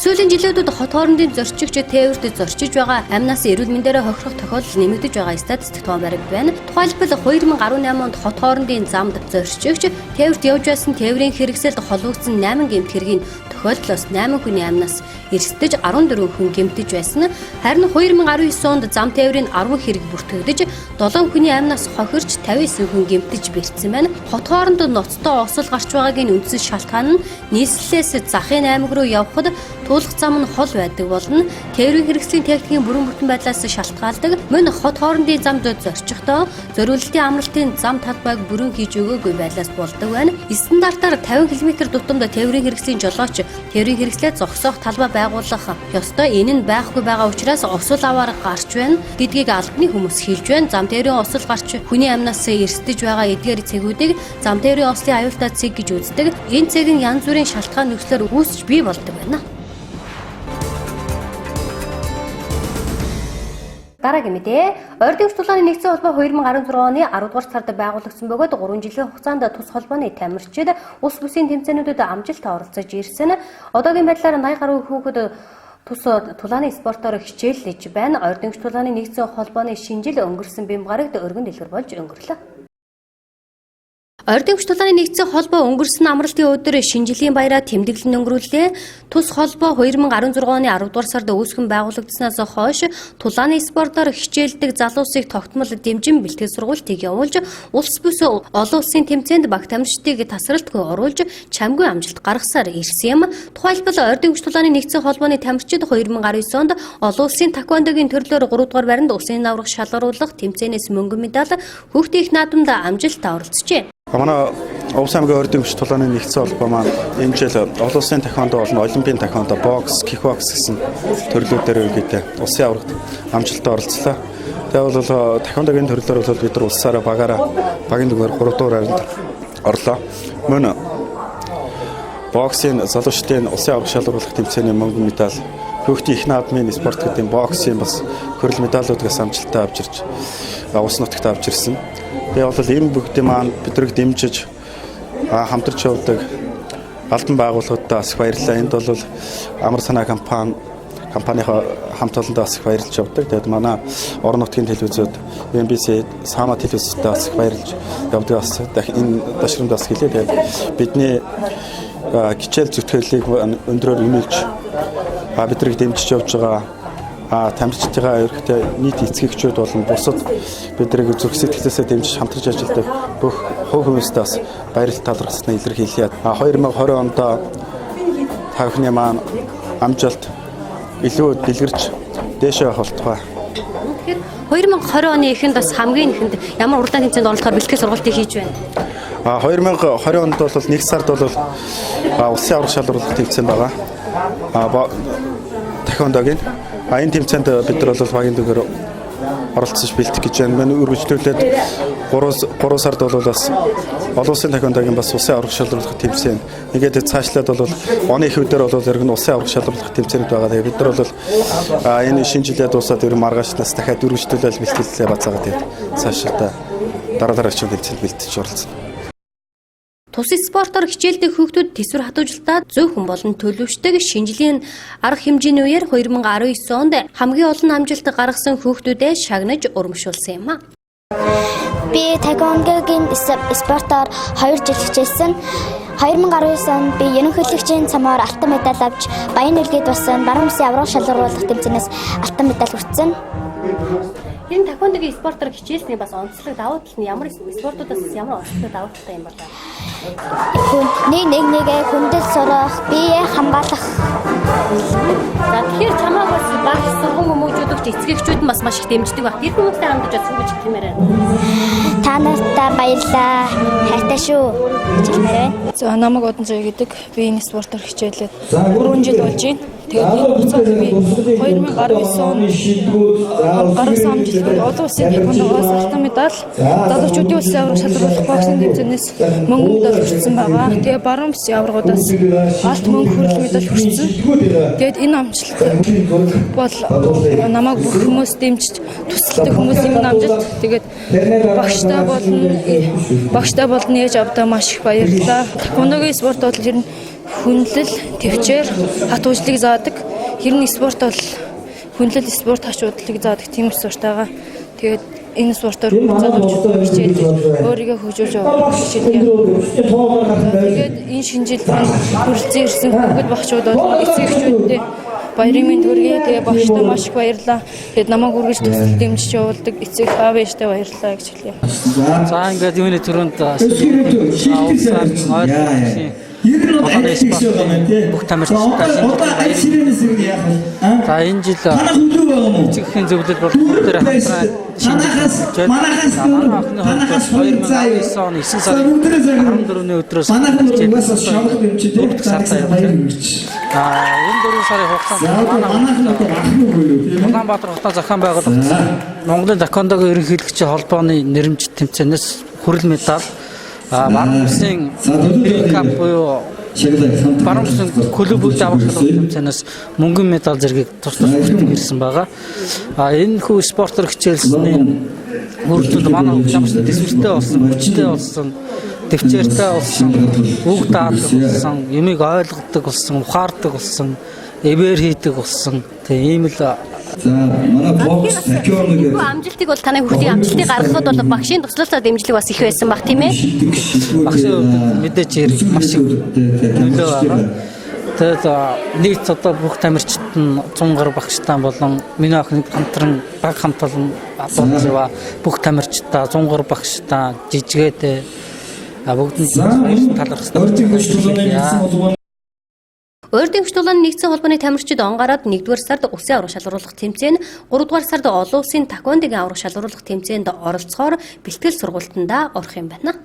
Сүүлийн жилүүдэд хот хоорондын зорчигч тээвэрт зорчиж байгаа амнаас эрүүл мэндээр хохирох тохиолдол нэмэгдэж байгаа статистик тоон баримт байна. Тухайлбал 2018 онд хот хоорондын замд зорчигч тээвэрт явж байсан тээврийн хэрэгсэлд холбогдсон 8 гэмт хэргийн тохиолдлоос 8 хүний амнаас эрсдэж 14 хүн гэмтэж байсан. Харин 2019 онд зам тээврийн 10 хэрэг бүртгэгдэж 7 хүний амнаас хохирч 59 хүн гэмтэж бэртсэн байна. Хот хооронд ноцтой осол гарч байгаагийн үндсэн шалтгаан нь нийслэлээс захын аймаг руу явхад туулах зам нь хол байдаг болно. Тээврийн хэрэгслийн техникийн бүрэн бүтэн байдлаас шалтгаалдаг. Мөн хот хоорондын замд зорчихдоо зориулалтын амралтын зам талбайг бүрэн хийж өгөөгүй байдлаас болдог байна. Стандартаар 50 км тутамд тээврийн хэрэгслийн жолооч тээврийн хэрэгслээ зогсоох талбай байгуулах ёстой. Энэ нь байхгүй байгаа учраас осол аваар гарч байна гэдгийг албаны хүмүүс хэлж байна. Зам тээврийн осол гарч хүний амнаас эрсдэж байгаа эдгээр цэгүүдийг зам тээврийн ослын аюултай цэг гэж үздэг. Энэ цэг нь янз бүрийн шалтгаан нөхцлөөр үүсч бий болдог байна. Дараагийн мэдээ. Ордын чуулганы нэгдсэн холбоо 2016 оны 10 дугаар сард байгуулагдсан бөгөөд 3 жилийн хугацаанд тус холбооны тамирчид ус бүсийн тэмцээнүүдэд амжилттай оролцож ирсэн. Одоогийн байдлаар 80 гаруй хүүхэд тус тулааны спортоор хичээллэж байна. Ордын чуулганы нэгдсэн холбооны шинжил өнгөрсөн бямгарагт өргөн дэлгэр болж өнгөрлөө. Ордын чуулганы нэгдсэн холбоо өнгөрсөн амралтын өдөр шинжилийн баяраа тэмдэглэн өнгөрүүллээ. Тус холбоо 2016 оны 10 дугаар сард үүсгэн байгуулагдсанаас хойш тулааны спортоор хичээлдэг залуусыг тогтмол дэмжин бэлтгэл сургалтыг явуулж, улс бүс олон улсын тэмцээнд баг тамирчдыг тасралтгүй оруулж, чамгүй амжилт гаргасаар ирсэн юм. Тухайлбал Ордын чуулганы нэгдсэн холбооны тамирчид 2019 онд олон улсын таквондогийн төрлөөр 3 дугаар байранд усын аврах шалгаруулах тэмцээнээс мөнгөн медаль, хүүхдийн их наадамд амжилттай оролцжээ. Манай Овс аймгийн Ордын чуулганы нэгдсэн холбоо маань энэ жил олон улсын таквондо болон олимпийн таквондо, бокс, кикбокс гэсэн төрлүүдээр үргэлжлээд улсын аврагт амжилттай оролцлоо. Тэгээ бол таквондогийн төрлөөр бол бид нар улсаараа багийн дүгээр 3 дугаар байранд орлоо. Мөн боксын залуучдын улсын аврах шалгаруулах тэмцээний мөнгөн медаль, хүүхдийн их наадмын спорт гэдэг боксын бас хөрөл медалуудаас амжилттай авч ирж улс нутагт авч ирсэн. Тэгээ бол энэ бүгдийн маань бидрэг дэмжиж хамтарч явдаг албан байгууллагуудаас баярлалаа. Энд бол амар санаа компанийнхаа хамт олондоос их баярлж явдаг. Тэгээд манай орон нутгийн телевизүүд MBC, Сама телевизүүдээс баярлж явдаг. Бас энэ дашрамдаас хэлээ. Тэгээд бидний хичээл зүтгэлийг өндрөөр нэмэлж бидрэг дэмжиж явж байгаа тамирчдын ерөнхий нийт эцгэгчүүд болон бусад бидрийг зүрх сэтгэлээсээ дэмжиж хамтарч ажилладаг бүх хувь хүмүүстээс баярлалаа талархснаа илэрхийлье. 2020 онд та бүхний маань амжилт илүү дэлгэрч дээшээ явах болтугай. Тэгэхээр 2020 оны эхэнд бас хамгийн ихэнд ямар уралдаан тэмцээнд оролцохоор бэлтгэл сургалтыг хийж байна. 2020 онд бол 1 сард бол улсын аврах шалгаруулах тэмцээн байгаа. Таквондогийн энэ тэмцээнд бид нар бол багийн дүгээр оролцож бэлтэх гэж байна. Мөн үргэлжлүүлээд 3 сард бол бас олон улсын таквондогийн бас улсын аврах шалгаруулах тэмцээн. Ингээд цаашлаад бол оны их үдээр бол ерөн улсын аврах шалгаруулах тэмцээнүүд байгаа. Тэгээд бид нар бол энэ шинэ жилээ дуусаад ерөн маргаашнаас дахиад үргэлжлүүлээд бэлтгэлээ бацаагаад тэгээд цаашаа дараа дараагийн тэмцээнд бэлтэж оролцсон. Тус спортоор хичээлдэг хүүхдүүд төсвөр хатуужилтад зөв хүн болон төлөвшдөг шинжлэлийн арга хэмжээний үеэр 2019 онд хамгийн олон амжилт гаргасан хүүхдүүдэд шагнаж урамшуулсан юм а. Би таеквондогийн спортоор 2 жил хичээсэн. 2019 онд би ерөнхийлөгчийн цамаар алтан медаль авч Баян Илгээд болсон баруун бүсийн аврах шалгаруулах тэмцээнээс алтан медаль хүртсэн. Энэ таеквондогийн спортоор хичээлсний бас онцлог давуу тал нь ямар спортуудаас ямар онцлог давуу талтай юм бол нэгээ хүндэл сурах, бие хамгаалах. За тэгэхээр чамаа бас баг сургууль хүмүүжүүд эцэгчүүд нь бас маш их дэмждэг баг. Тэр хүмүүстэй хамтдаж бас сүгэж хэлмээр байна. Та нартай баярлалаа. Хайртай шүү. Хэлмээр байна. За намайг Одон Зоё гэдэг. Би энэ спортоор хичээлээд 3 жил болж байна. Тэгээд энэ хугацаанд би 2019 онд гаргасан амжилтыг олон улсын таеквондоос алтан медаль, залуучуудын улсын аврах шалгаруулах боксинг тэмцээнээс мөнгө медаль хүртсэн байгаа. Тэгээд баруун бүсийн аврагуудаас алт мөнгө хүрэл медаль хүртсэн. Тэгээд энэ амжилт бол намайг бүх хүмүүс дэмжиж тусалдаг хүмүүсийн минь амжилт. Тэгээд багштай болон ээж авдаа маш их баярлалаа. Таеквондогийн спорт бол ер нь хүнлэл, төвчээр, хат уучлалыг заадаг. Ер нь спорт бол хүнлэл, спорт хашуудлыг заадаг тийм спорт байгаа. Тэгээд энэ спортоор залуучууд хичээлж өөрийгөө хөгжүүлж явах хичээлээ. Тэгээд энэ шинэ жил хүрэлцэн ирсэн бүгд багшууд бол эцэгчүүдтэй баярын мэнд хүргэе. Тэгээд багштай маш их баярлалаа. Тэгээд намайг үргэлж төсөл дэмжиж явуулдаг эцэг аав ээжтэй баярлалаа гэж хэлье. За ингээд юуны төрөнд бүх тамирчдаа за энэ жил эцэгхийн зөвлөл бол бүгдээр хамтран шинжилж манай анхны хувьд 2019 оны 9 сарын 14-ний өдрөөс сартаа явуулсан. Энэ 4 сарын хугацаанд Улаанбаатар хотын зохион байгуулалт Монголын таеквондогийн ерөнхийлөгчийн холбооны нэрмж тэмцээнээс хүрэл медаль баруун бүсийн кап буюу баруун бүсийн клубүүд авах тэмцээнээс мөнгөн медаль зэргийг тус хүртэн ирсэн байгаа. Энэ хүү спортоор хичээлсний үргэлжлэл манай ямар ч төсвөртэй болсон, хүчтэй болсон, төвчээртэй болсон, үг даадаг болсон, юмыг ойлгодог болсон, ухаардаг болсон, эвэр хийдэг болсон. Тэгээ ийм л манай бокс таеквондогийн амжилтыг бол таны хүүхдийн амжилтыг гаргахад бол багшийн туслалцаа дэмжлэг бас их байсан баг тийм ээ. Багшийн хувьд мэдээж хэрэг маш их нөлөө байгаа. Тэгээд нийт одоо бүх тамирчид нь 100 гаруй багштай болон миний охин хамтран баг хамт олон болцоо бүх тамирчдаа 100 гаруй багштай жижигэд бүгдэнд талархсан. Өөрийн хөтөлбөрийн нэгдсэн холбооны тамирчид он гараад 1-р сард улсын аврах шалгаруулах тэмцээн, 3-р сард олон улсын таеквондогийн аврах шалгаруулах тэмцээнд оролцохоор бэлтгэл сургалтандаа орох юм байна.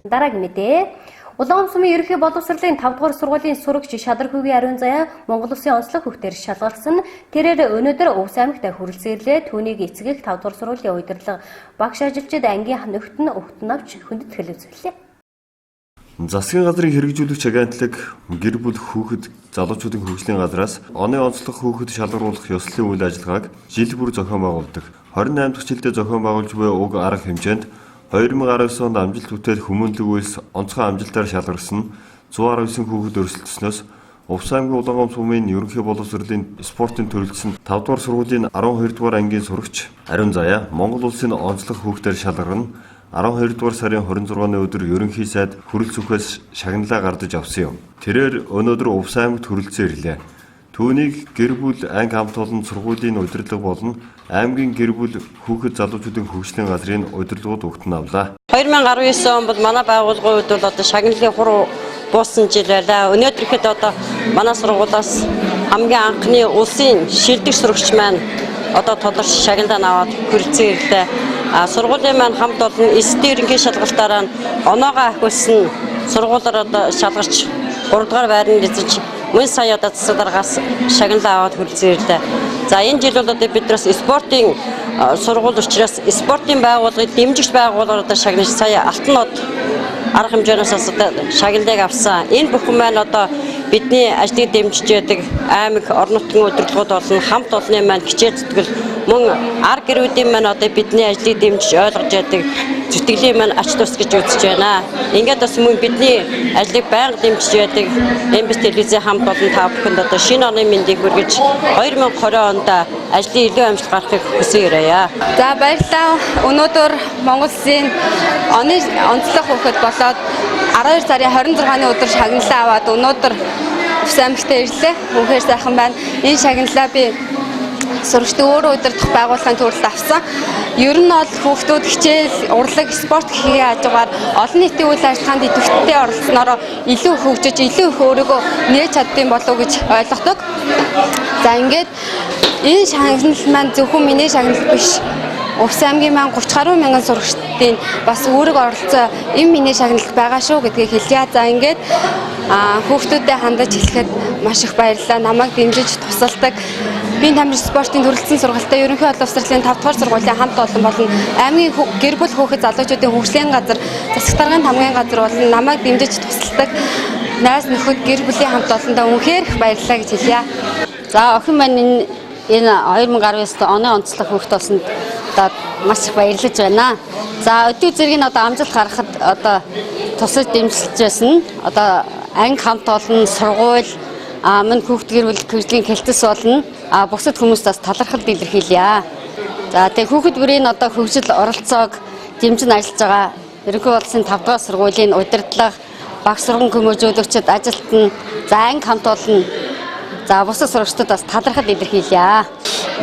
Дараагийн мэдээ. Улаан сумын ерөнхий боловсролын 5-р сургуулийн сурагч Шадар Хүүгийн ариун заяа Монгол Улсын онцлог хүүхдээр шалгалсан. Тэрээр өнөөдөр Өвс аймагт хүрэлцэн ирлээ. Түүнийг эцэгэх 5-р сургуулийн удирдлага багш ажилчид ангийн нөхд нь өгтөн авч хүндэт хэлэлцүүллээ. Засгийн газрын хэрэгжүүлэгч агентлаг гэр бүл хүүхэд залуучуудын хөгжлийн газраас оны онцлог хүүхэд шалгаруулах ёслолын үйл ажиллагааг жил бүр зохион байгуулдаг. 28 дахь жилдээ зохион байгуулж буй уг арга хэмжээнд 2019 онд амжилт бүтээл хүмүүнлэг үйлс онцгой амжилтаар шалгарсан 119 хүүхэд өрсөлдснөөс Өвс аймгийн Улаангом сумын ерөнхий боловсролын спортын төрөлжсөн 5 дугаар сургуулийн 12 дугаар ангийн сурагч Ариун Заяа Монгол улсын онцлог хүүхдээр шалгарна. 12 дугаар сарын 26-ны өдөр ерөнхий сайд хүрэл зүхээс шагналаа гардаж авсан юм. Тэрээр өнөөдөр Өвс аймагт хүрэлцэн ирлээ. Түүнийг гэр бүл анги хамт олон сургуулийн удирдлага болон аймгийн гэр бүл хүүхэд залуучуудын хөгжлийн газрын удирдлагууд өгтөн авлаа. 2019 он бол манай байгууллагын хувьд бол одоо шагналын хур буусан жил байлаа. Өнөөдөр ихэд одоо манай сургуулиас хамгийн анхны улсын шилдэг сурагч маань одоо тодорч шагналаа аваад хүрэлцэн ирлээ. Сургуулийн маань хамт олон эсдийн ерөнхий шалгалтаараа оноогоо ахиулсан сургуулиар одоо шалгарч 3 дугаар байранд эзэж мөн сая одоо засаг даргаас шагналаа аваад хүрэлцэн ирлээ. За энэ жил бол одоо биднээс спортын сургууль учраас спортын байгууллагыг дэмжигч байгууллагаар одоо шагнаж сая алтан нот арга хэмжээнээс одоо шагналыг авсан. Энэ бүхэн маань одоо бидний ажлыг дэмжиж яадаг аймаг орон нутгийн удирдлагууд болон хамт олонны маань хичээл зүтгэл мөн ар гэрүүдийн маань одоо бидний ажлыг дэмжиж ойлгож яадаг зүтгэлийн маань ач тус гэж үзэж байна. Ингээд бас мөн бидний ажлыг байнга дэмжиж яадаг MBC телевизийн хамт олон та бүхэнд одоо шинэ оны мэндийг хүргэж 2020 онд ажлын илүү амжилт гаргахыг хүсье. За баярлалаа. Өнөөдөр Монгол Улсын оны онцлог хүүхэд болоод 12 сарын 26-ны өдөр шагналаа аваад өнөөдөр Увс аймагт ирлээ. Үнэхээр сайхан байна. Энэ шагналаа би сурагчдын өөрөө удирдах байгууллагын төрөлд авсан. Ер нь бол хүүхдүүд хичээл, урлаг, спорт гэхээ хажуугаар олон нийтийн үйл ажиллагаанд идэвхтэй оролцсноор илүү хөгжиж, илүү их өөрийгөө нээж чаддсан болов уу гэж ойлгодог. За ингээд энэ шагнал маань зөвхөн миний шагнал биш. Увс аймгийн маань 30 гаруй мянган сурагчдын бас үүрэг оролцоо энэ миний шагналд байгаа шүү гэдгийг хэлье. За ингээд хүүхдүүдэд хандаж хэлэхэд маш их баярлалаа. Намайг дэмжиж тусалдаг. Би тамирчин спортын төрөлцсөн сургалтад ерөнхий боловсролын 5 дугаар сургуулийн хамт олон болон аймгийн гэр бүл хүүхэд залуучуудын хөгжлийн газар, засаг даргын хамгийн газар болон намайг дэмжиж тусалдаг найз нөхөд гэр бүлийн хамт олондоо үнэхээр их баярлалаа гэж хэлье. За охин маань энэ 2019 оны онцлог хүүхэд болсонд одоо маш их баярлаж байна. За өдөө зэргийн одоо амжилт гаргахад одоо тусаж дэмжиж байсан. Одоо анги хамт олон сургууль мань хүүхд гэр бүл хөгжлийн хэлтс болно. Бусад хүмүүстээс талархал илэрхийлье. За тэгээ хүүхэд бүрийн одоо хөгжил оролцоог дэмжин ажиллаж байгаа ерөнхий улсын 5 дугаар сургуулийн удирдлага, багш сургууль хүмүүжүүлэгчид, ажилтан, за анги хамт олон за бусад сурагчдаас талархал илэрхийлье.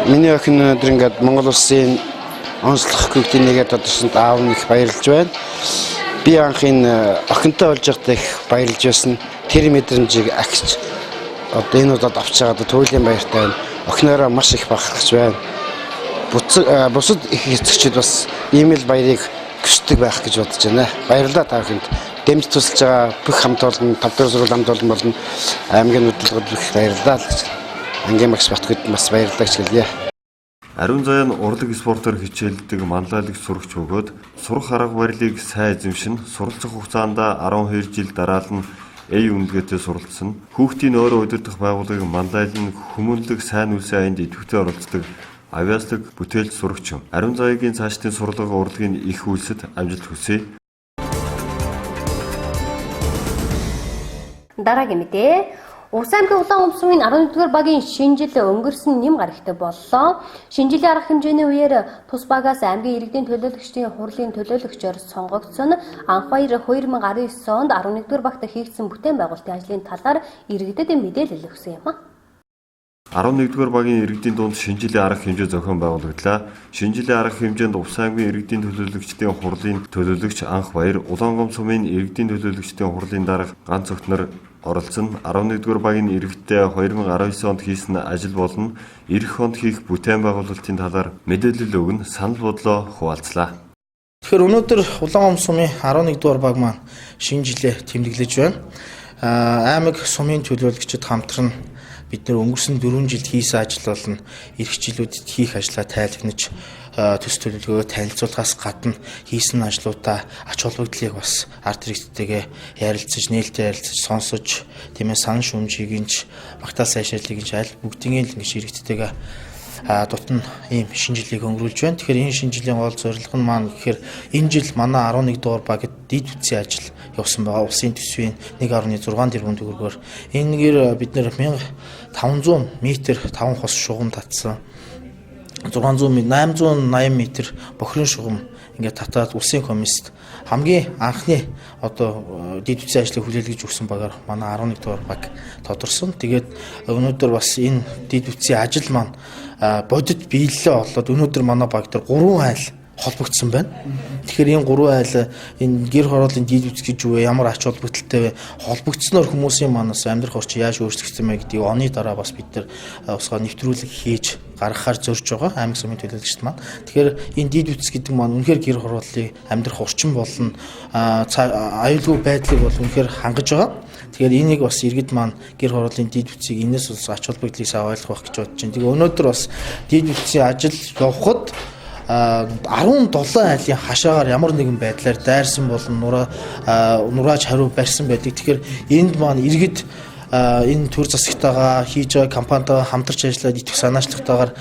Миний охин өнөөдөр ингээд Монгол Улсын онцлог хүүхдийн нэгэд одорсонд аав нь их баярлж байна. Би анх энэ охинтой болж байхдаа их баярлж байсан. Тэр мэдрэмжийг агч одоо энэ удаад авч байгаа туйлын баяртай байна. Охиноороо маш их бахархаж байна. Бусад их эцэгчид бас ийм л баярыг хүсдэг байх гэж бодож байна. Баярлалаа та бүхэнд. Дэмж тусалж байгаа бүх хамт олон 5 дугаар сургууль хамт олон болон аймгийн хөтөлбөрт их баярлалаа гэж. Ангийн багш Батгүйд бас баярлалаа гэж хэлье. Ариун заяа нь урлаг спортоор хичээлдэг манлайлаг сурагч өгөөд сурах арга барилыг сайн эзэмшин суралцах хугацаанд 12 жил дараалан үндэгээтэй суралцсан. Хүүхдийн өөрөө удирдах байгууллагын манлайлал нь хүмүүнлэг сайн үлсийн аянд идэвхтэй оролцдог авиаслаг бүтээлч сурагч. Ариун заяагийн цаашдын сурлага урлагийн их үйлсэд амжилт хүсье. Дараагийн мэдээ. Увс аймгийн улаан умсмын 11-р багийн шинэ жил өнгөрсөн нэм гарагтай боллоо. Шинэ жилийн арга хэмжээний үеэр тус багаас аймгийн иргэдийн төлөөлөгчдийн хурлын төлөөлөгчөөр сонгогдсон. Анх баяр 2019 онд 11-р багт хийгдсэн бүтээн байгуулалтын ажлын талаар иргэдэд мэдээлэл өгсөн юм а. 11-р багийн иргэдийн дунд шинэ жилийн арга хэмжээ зохион байгуулагдлаа. Шинэ жилийн арга хэмжээнд Увс аймгийн иргэдийн төлөөлөгчдийн хурлын төлөөлөгч Анх баяр, Улаангом сумын иргэдийн төлөөлөгчдийн хурлын дарга ганц охинор оролцсон. 11-р багийн иргэдтэй 2019 онд хийсэн ажил болон эх онд хийх бүтээн байгуулалтын талаар мэдээлэл өгн санал бодлоо хуваалцлаа. Тэгэхээр өнөөдөр Улаангом сумын 11-р баг маань шинэ жилээ тэмдэглэж байна. Аймаг сумын төлөөлөгчид хамтран бид нэр өнгөрсөн 4 жилд хийсэн ажил болон эх жилүүдэд хийх ажлаа тайлагнаж төс төлөвлөгөөгөө танилцуулахаас гадна хийсэн ажлуудаа ач холбогдлыг бас ард иргэдтэйгээ ярилцаж, нээлттэй ярилцаж, сонсож, тиймээ санал шүүмжийг инж, магтаал сайшааллыг инж аль бүгдийн л ингэж иргэдтэйгээ дутна ийм шинэ жилийг өнгөрүүлж байна. Тэгэхээр энэ шинэ жилийн гол зорилго нь маань гэхээр энэ жил манай 11 дугаар багт дид бүтцийн ажил явсан байгаа. Улсын төсвийн 1.6 тэрбум төгрөгөөр энэ нэгээр бид нэр 1500 м 5 хос шугам татсан. 880 м бохирын шугам ингээд татаад улсын комиссд хамгийн анхны одоо дид бүтцийн ажлыг хүлээлгэж өгсөн багаар манай 11 дугаар баг тодорсон. Тэгээд өнөөдөр бас энэ дид бүтцийн ажил маань бодит биелэлээ олоод өнөөдөр манай баг дээр 3 айл холбогдсон байна. Тэгэхээр энэ 3 айл энэ гэр хорооллын дид бүтц гэж юу вэ? Ямар ач холбогдолтой вэ? Холбогдсноор хүмүүсийн манаас амьдрах орчин яаж өөрчлөгдсөн бэ гэдгийг оны дараа бас бид нар усгаа нэвтрүүлэг хийж гаргахаар зорж байгаа аймаг сумын төлөөлөгчд маань. Тэгэхээр энэ дид бүтц гэдэг маань үнэхээр гэр хорооллын амьдрах орчин болон аюулгүй байдлыг бол үнэхээр хангаж байгаа. Тэгэхээр энийг бас иргэд маань гэр хорооллын дид бүтцийг энэс бас ач холбогдлыг сайн ойлгох байх гэж бодож байна. Тэгээ өнөөдөр бас дид бүтцийн ажил явахад 17 айлын хашаагаар ямар нэгэн байдлаар дайрсан болон нурааж хариу барьсан байдаг. Тэгэхээр энд маань иргэд энэ төр засагтайгаа хийж байгаа компанитайгаа хамтарч ажиллаад итгэх санаачлагтайгаар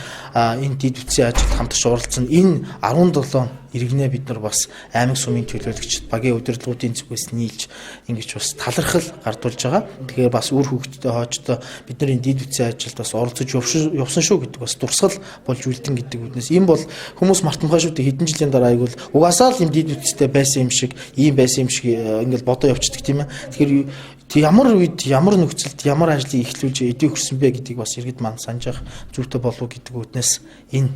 энэ дэд бүтцийн ажилд хамтарч оролцсон. Энэ 17 иргэнэ бид нар бас аймаг сумын төлөөлөгчд багийн удирдлагуудын зүгээс нийлж ингэж бас талархал гардуулж байгаа. Тэгэхээр бас үр хөвгтдээ хоочтой бид нар энэ дэд бүтцийн ажилд бас оролцож явсан шүү гэдэг бас дурсгал болж үлдэн гэдэг үднээс энэ бол хүмүүс мартамхай шүү дээ. Хэдэн жилийн дараа айгуул угаасаа л энэ дэд бүтцтэй байсан юм шиг ингээл бодоо явчихдаг тийм ээ. Тэгэхээр ямар үед ямар нөхцөлд ямар ажлыг эхлүүлж эдээ хүрсэн бэ гэдгийг бас иргэд маань санаж явах зүйтэй болов гэдэг үднээс энэ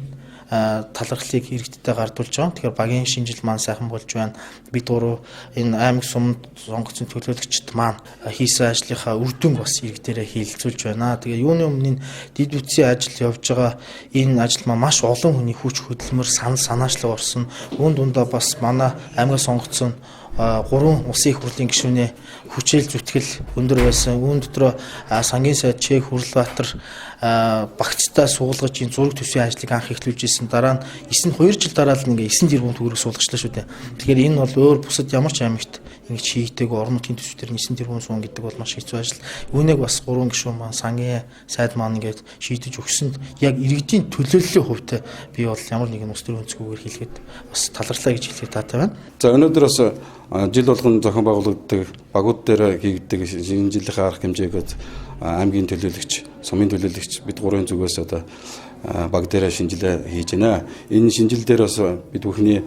талархлыг иргэдтэй гардуулж байгаа. Тэгэхээр багийн шинжил маань сайхан болж байна. Бид гурав энэ аймаг сумд сонгогдсон төлөөлөгчд маань хийсэн ажлынхаа үр дүнг бас иргэдээрээ хилцүүлж байна. Тэгээ юуны өмнө дэд бүтцийн ажил явж байгаа энэ ажил маань маш олон хүний хүч хөдөлмөр санаачлаг орсон. Үүн дундаа бас манай аймаг сонгогдсон 3 улсын их хурлын гишүүнээ хүчээл зүтгэл өндөр байсан. Үүн дотор сангийн сайд Чех Хурлбаатар багцтай суулгаж энэ зураг төсвийн ажлыг анх эхлүүлж ирсэн. Дараа нь 2 жил дараа л ингээ 9 тэрбум төгрөг суулгачлаа шүү дээ. Тэгэхээр энэ бол өөр бусад ямар ч аймагт ингэж хийгдэг орон нутгийн төсвүүдээр 9 тэрбум суун гэдэг бол маш хэцүү ажил. Үүнийг бас 3 гишүүн маань сангийн сайд маань ингээд шийдэж өгсөнд яг иргэдийн төлөөллийн хувьд би бол ямар нэгэн ус төр өнцгүйгээр хэлэхэд бас талархлаа гэж хэлэх таатай байна. За өнөөдөр бас жил болгон зохион байгуулагддаг багууд дээр хийгддэг шинэ жилийн арга хэмжээгээд аймгийн төлөөлөгч, сумын төлөөлөгч бид гурван зүгээс одоо баг дээр шинжилгээ хийж байна. Энэ шинжил дээр бас бид бүхний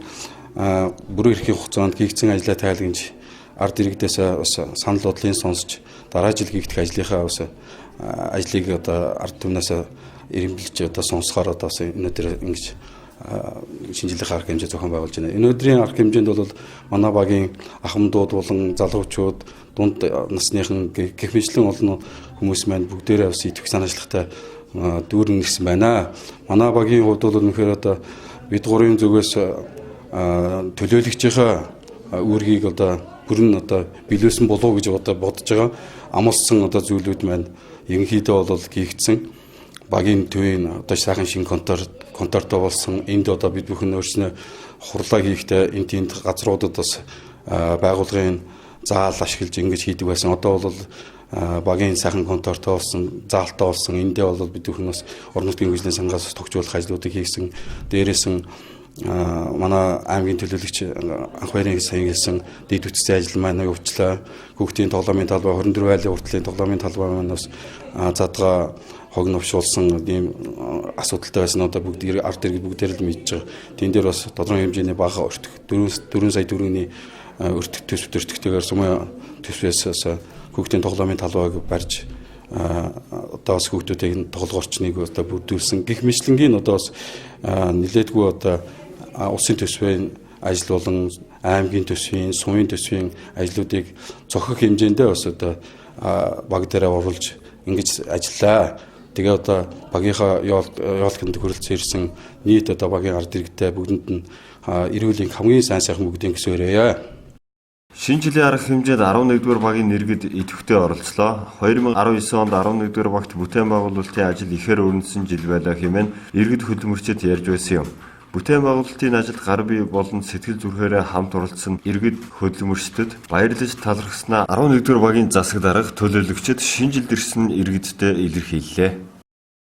бүрэн эрхийн хугацаанд хийгдсэн ажлаа тайлгнаж ард иргэдээс бас санал бодлын сонсч дараа жил хийгдэх ажлынхаа бас ажлыг одоо ард түмнээс ирэмблэж одоо сонсохоор одоо өнөөдөр ингэж шинжилгээ арга хэмжээ зохион байгуулж байна. Өнөөдрийн арга хэмжээнд бол манай багийн ахмадууд болон залуучууд дунд насныхан гэх мэтлэн олон хүмүүс маань бүгдээрээ бас итгэх санаачлагтай дүүрэн нэрсэн байна. Манай багийн хувьд бол үнэхээр одоо бид гурван зүгээс төлөөлөгчийнхаа үүргийг одоо бүрэн одоо биелүүлсэн болов гэж одоо бодож байгаа. Амлсан одоо зүйлүүд маань ерөнхийдөө бол гихцсэн. Багийн төвийн одоо сайхан шин контортой болсон. Энд одоо бид бүхэн өөрснөө хурлаа хийхдээ энэ тиймд газруудад бас байгуулгын заал ашиглаж ингэж хийдэг байсан. Одоо бол багийн сайхан контортой болсон, заалтай болсон. Эндээ бол бид бүхэн бас орон нутгийн хөгжлийн сангаас тогтжуулах ажлуудыг хийсэн. Дээрээс нь манай аймгийн төлөөлөгч анх баярын саяхан хэлсэн дэд бүтцийн ажил маань явуулчлаа. Хүүхдийн тоглоомын талбай 24 айлын уртлын тоглоомын талбай маань бас задгаа хог новшуулсан ийм асуудалтай байсан. Одоо бүгд ард иргэд бүгдээр л мэдж байгаа. Тэн дээр бас тодорхой хэмжээний бага өртөх 4 сая төгрөгийн өртөх төсвөртөгтэйгээр сумын төсвөөс хүүхдийн тоглоомын талбайг барьж одоо бас хүүхдүүдийн тоглоорчныг одоо бүрдүүлсэн. Гэх мэтлэнгийн одоо бас нэлээдгүй одоо улсын төсвийн ажил болон аймгийн төсвийн, сумын төсвийн ажлуудыг цохих хэмжээндээ бас одоо баг дээр оруулж ингэж ажиллаа. Тэгээ одоо багийнхаа яолхонд хүрэлцэн ирсэн нийт одоо багийн ард иргэдтэй бүгдэнд нь эрүүлийн хамгийн сайхан бүгдийн көсөөрөө. Шинэ жилийн арга хэмжээнд 11-р багийн нэргэд идэвхтэй оролцлоо. 2019 онд 11-р багт бүтээн байгуулалтын ажил ихээр өрнөсөн жил байлаа хэмээн иргэд хөдөлмөрчид ярьж байсан юм. Бүтээн байгуулалтын ажилд гар бие болон сэтгэл зүрхээрээ хамт оролцсон иргэд хөдөлмөрчдөд баярлаж талархснаа 11-р багийн засаг дарга төлөөлөгчид шинэ жилд ирсэн иргэдтэй илэрхийллээ.